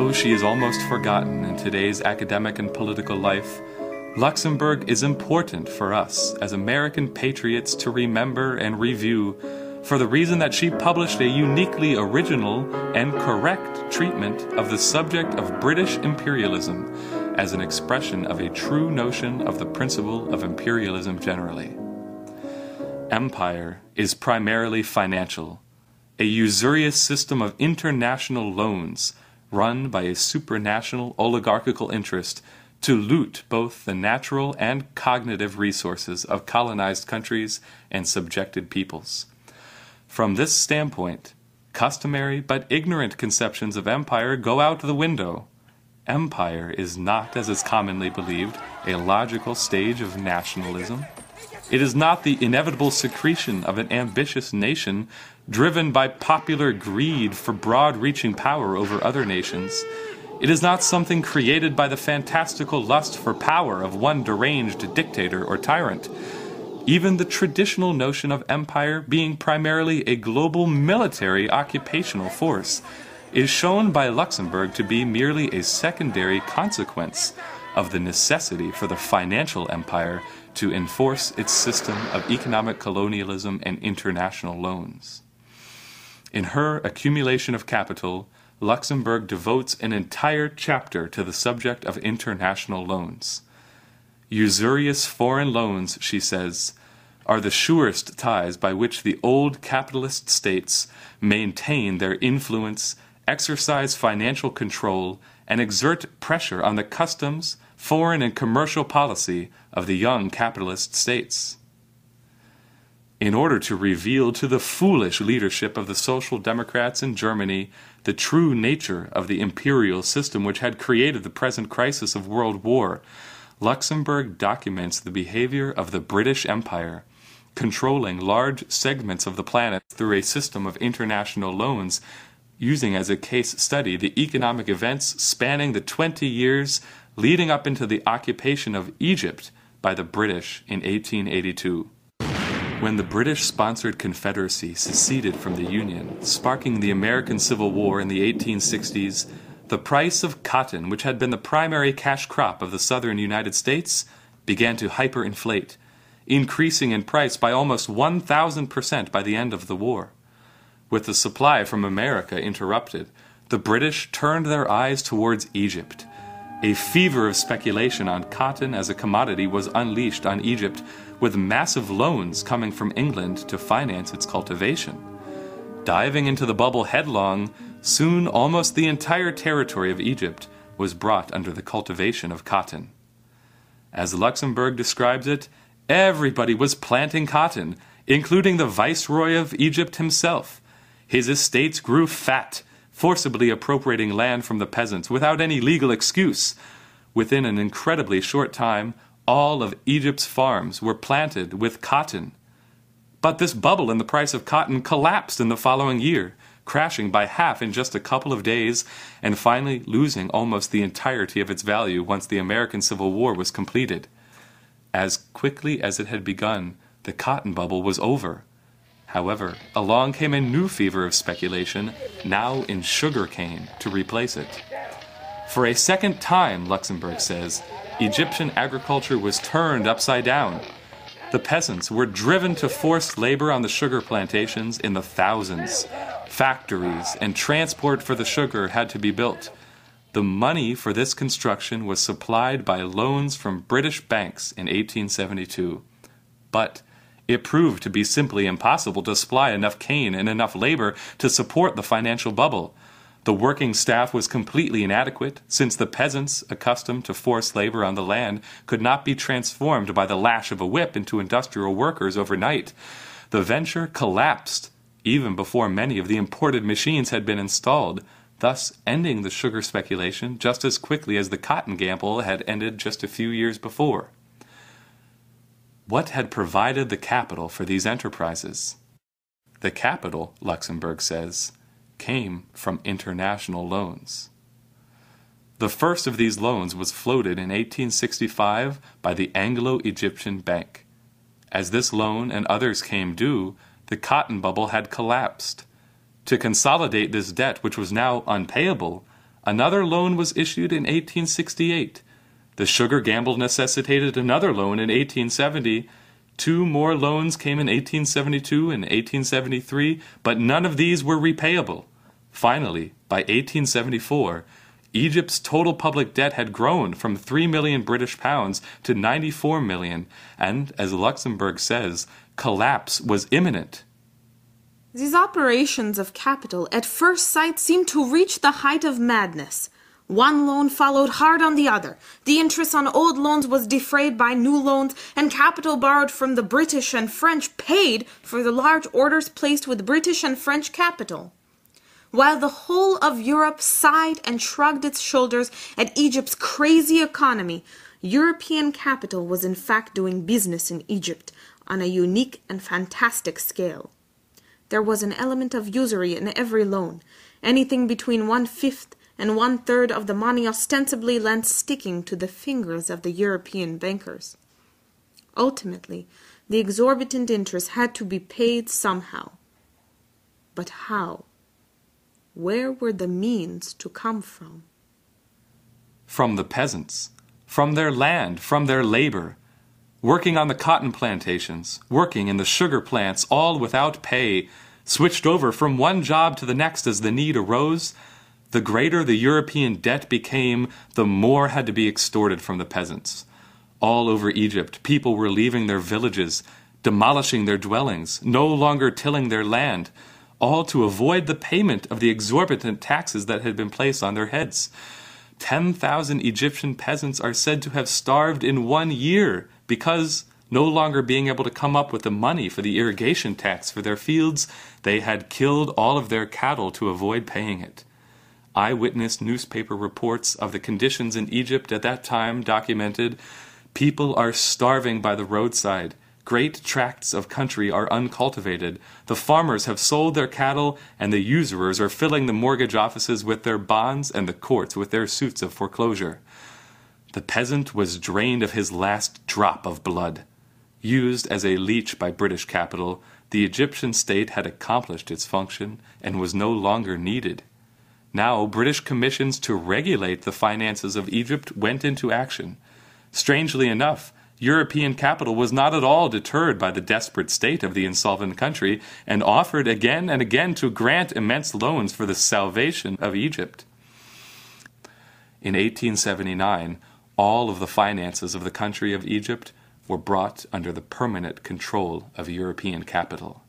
Though she is almost forgotten in today's academic and political life, Luxemburg is important for us as American patriots to remember and review for the reason that she published a uniquely original and correct treatment of the subject of British imperialism as an expression of a true notion of the principle of imperialism generally. Empire is primarily financial, a usurious system of international loans run by a supranational oligarchical interest to loot both the natural and cognitive resources of colonized countries and subjected peoples. From this standpoint, customary but ignorant conceptions of empire go out the window. Empire is not, as is commonly believed, a logical stage of nationalism. It is not the inevitable secretion of an ambitious nation driven by popular greed for broad-reaching power over other nations. It is not something created by the fantastical lust for power of one deranged dictator or tyrant. Even the traditional notion of empire being primarily a global military occupational force is shown by Luxemburg to be merely a secondary consequence of the necessity for the financial empire to enforce its system of economic colonialism and international loans. In her Accumulation of Capital, Luxemburg devotes an entire chapter to the subject of international loans. Usurious foreign loans, she says, are the surest ties by which the old capitalist states maintain their influence, exercise financial control, and exert pressure on the customs, foreign and commercial policy of the young capitalist states. In order to reveal to the foolish leadership of the Social Democrats in Germany the true nature of the imperial system which had created the present crisis of world war, Luxemburg documents the behavior of the British Empire, controlling large segments of the planet through a system of international loans, using as a case study the economic events spanning the 20 years leading up into the occupation of Egypt by the British in 1882. When the British-sponsored Confederacy seceded from the Union, sparking the American Civil War in the 1860s, the price of cotton, which had been the primary cash crop of the southern United States, began to hyperinflate, increasing in price by almost 1,000% by the end of the war. With the supply from America interrupted, the British turned their eyes towards Egypt. A fever of speculation on cotton as a commodity was unleashed on Egypt, with massive loans coming from England to finance its cultivation. Diving into the bubble headlong, soon almost the entire territory of Egypt was brought under the cultivation of cotton. As Luxemburg describes it, everybody was planting cotton, including the Viceroy of Egypt himself. His estates grew fat, forcibly appropriating land from the peasants without any legal excuse. Within an incredibly short time, all of Egypt's farms were planted with cotton. But this bubble in the price of cotton collapsed in the following year, crashing by half in just a couple of days, and finally losing almost the entirety of its value once the American Civil War was completed. As quickly as it had begun, the cotton bubble was over. However, along came a new fever of speculation, now in sugarcane, to replace it. For a second time, Luxemburg says, Egyptian agriculture was turned upside down. The peasants were driven to forced labor on the sugar plantations in the thousands. Factories and transport for the sugar had to be built. The money for this construction was supplied by loans from British banks in 1872. But it proved to be simply impossible to supply enough cane and enough labor to support the financial bubble. The working staff was completely inadequate, since the peasants, accustomed to forced labor on the land, could not be transformed by the lash of a whip into industrial workers overnight. The venture collapsed, even before many of the imported machines had been installed, thus ending the sugar speculation just as quickly as the cotton gamble had ended just a few years before. What had provided the capital for these enterprises? The capital, Luxemburg says, came from international loans. The first of these loans was floated in 1865 by the Anglo-Egyptian Bank. As this loan and others came due, the cotton bubble had collapsed. To consolidate this debt, which was now unpayable, Another loan was issued in 1868. The sugar gamble necessitated another loan in 1870. Two more loans came in 1872 and 1873, but none of these were repayable. Finally, by 1874, Egypt's total public debt had grown from 3 million British pounds to 94 million, and, as Luxemburg says, collapse was imminent. These operations of capital at first sight seemed to reach the height of madness. One loan followed hard on the other. The interest on old loans was defrayed by new loans, and capital borrowed from the British and French paid for the large orders placed with British and French capital. While the whole of Europe sighed and shrugged its shoulders at Egypt's crazy economy, European capital was in fact doing business in Egypt on a unique and fantastic scale. There was an element of usury in every loan, anything between 1/5 and 1/3 of the money ostensibly lent sticking to the fingers of the European bankers. Ultimately, the exorbitant interest had to be paid somehow. But how? Where were the means to come from? From the peasants, from their land, from their labor, working on the cotton plantations, working in the sugar plants, all without pay, switched over from one job to the next as the need arose. The greater the European debt became, the more had to be extorted from the peasants. All over Egypt, people were leaving their villages, demolishing their dwellings, no longer tilling their land, all to avoid the payment of the exorbitant taxes that had been placed on their heads. 10,000 Egyptian peasants are said to have starved in 1 year because, no longer being able to come up with the money for the irrigation tax for their fields, they had killed all of their cattle to avoid paying it. Eyewitness newspaper reports of the conditions in Egypt at that time documented, "People are starving by the roadside. Great tracts of country are uncultivated. The farmers have sold their cattle, and the usurers are filling the mortgage offices with their bonds and the courts with their suits of foreclosure." The peasant was drained of his last drop of blood. Used as a leech by British capital, the Egyptian state had accomplished its function and was no longer needed. Now, British commissions to regulate the finances of Egypt went into action. Strangely enough, European capital was not at all deterred by the desperate state of the insolvent country and offered again and again to grant immense loans for the salvation of Egypt. In 1879, all of the finances of the country of Egypt were brought under the permanent control of European capital.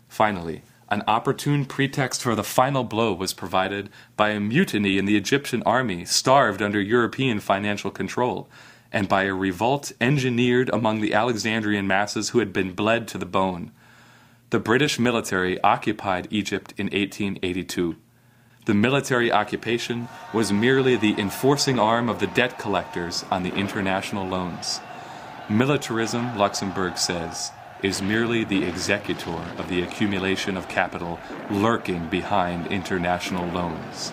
Finally, an opportune pretext for the final blow was provided by a mutiny in the Egyptian army starved under European financial control, and by a revolt engineered among the Alexandrian masses who had been bled to the bone. The British military occupied Egypt in 1882. The military occupation was merely the enforcing arm of the debt collectors on the international loans. Militarism, Luxemburg says, is merely the executor of the accumulation of capital lurking behind international loans.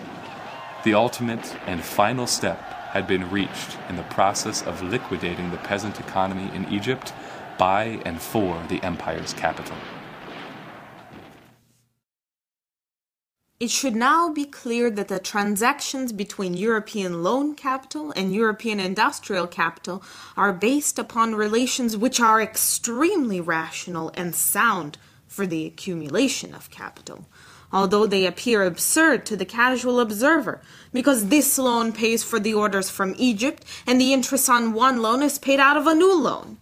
The ultimate and final step had been reached in the process of liquidating the peasant economy in Egypt by and for the empire's capital. It should now be clear that the transactions between European loan capital and European industrial capital are based upon relations which are extremely rational and sound for the accumulation of capital, although they appear absurd to the casual observer, because this loan pays for the orders from Egypt, and the interest on one loan is paid out of a new loan.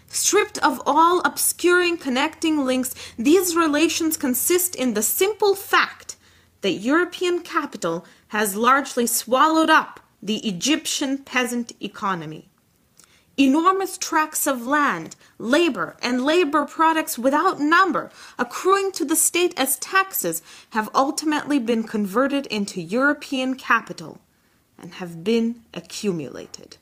Stripped of all obscuring connecting links, these relations consist in the simple fact that European capital has largely swallowed up the Egyptian peasant economy. Enormous tracts of land, labor, and labor products without number, accruing to the state as taxes, have ultimately been converted into European capital and have been accumulated.